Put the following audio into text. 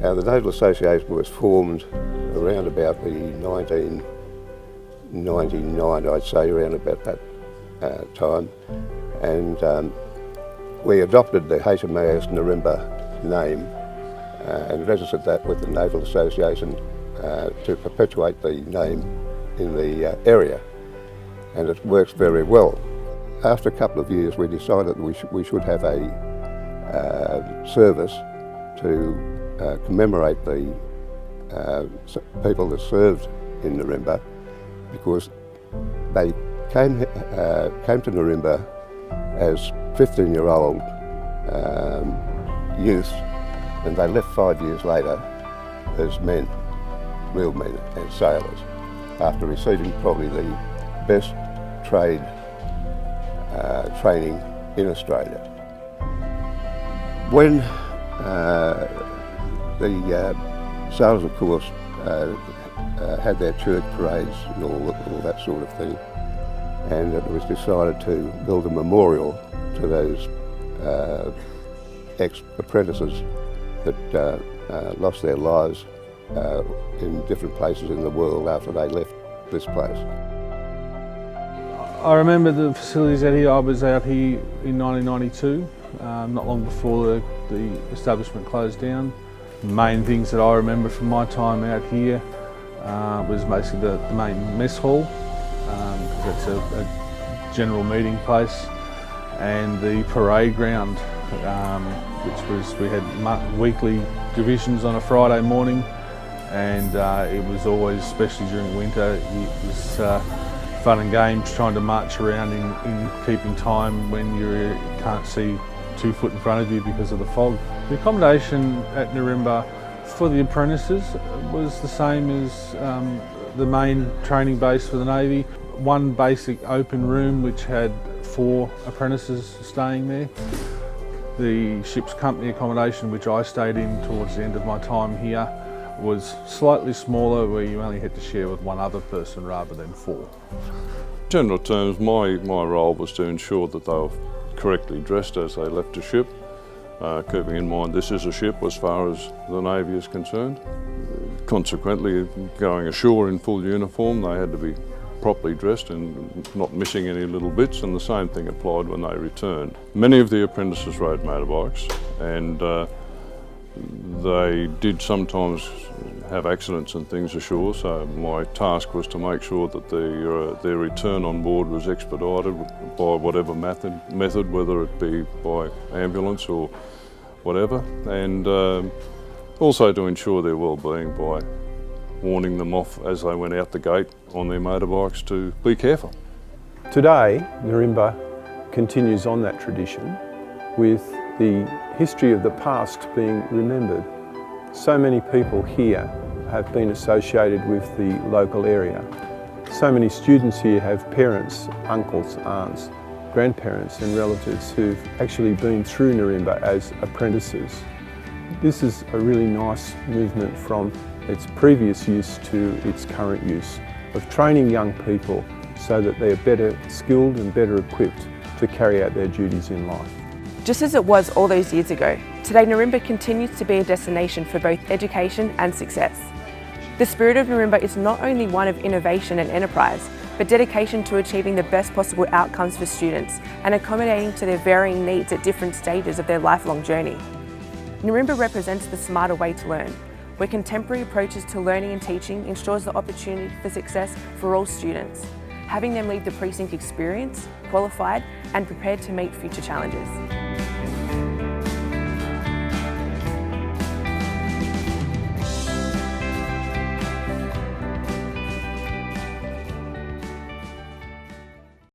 The Naval Association was formed around about the 1999, I'd say, around about that time, and we adopted the HMAS Nirimba name and registered that with the Naval Association to perpetuate the name in the area, and it works very well. After a couple of years we decided we should have a service to commemorate the people that served in Nirimba, because they came to Nirimba as 15-year-old youths, and they left 5 years later as men, real men and sailors, after receiving probably the best trade training in Australia. When the sailors, of course, had their church parades and all that sort of thing, and it was decided to build a memorial to those ex-apprentices that lost their lives in different places in the world after they left this place. I remember the facilities out here. I was out here in 1992, not long before the establishment closed down. The main things that I remember from my time out here was basically the main mess hall, because it's a general meeting place, and the parade ground, which was, we had weekly divisions on a Friday morning, and it was always, especially during winter, it was fun and games trying to march around in keeping time when you can't see 2 foot in front of you because of the fog. The accommodation at Nirimba for the apprentices was the same as the main training base for the Navy. One basic open room which had 4 apprentices staying there. The ship's company accommodation, which I stayed in towards the end of my time here, was slightly smaller, where you only had to share with 1 other person rather than 4. In general terms, my role was to ensure that they were correctly dressed as they left the ship, keeping in mind this is a ship as far as the Navy is concerned. Consequently, going ashore in full uniform, they had to be properly dressed and not missing any little bits, and the same thing applied when they returned. Many of the apprentices rode motorbikes, and they did sometimes have accidents and things ashore, so my task was to make sure that their return on board was expedited by whatever method, whether it be by ambulance or whatever, and also to ensure their well-being by warning them off as they went out the gate on their motorbikes to be careful. Today, Nirimba continues on that tradition, with the history of the past being remembered. So many people here have been associated with the local area. So many students here have parents, uncles, aunts, grandparents and relatives who've actually been through Nirimba as apprentices. This is a really nice movement from its previous use to its current use, of training young people so that they're better skilled and better equipped to carry out their duties in life. Just as it was all those years ago, today Nirimba continues to be a destination for both education and success. The spirit of Nirimba is not only one of innovation and enterprise, but dedication to achieving the best possible outcomes for students and accommodating to their varying needs at different stages of their lifelong journey. Nirimba represents the smarter way to learn, where contemporary approaches to learning and teaching ensures the opportunity for success for all students, having them leave the precinct experienced, qualified and prepared to meet future challenges.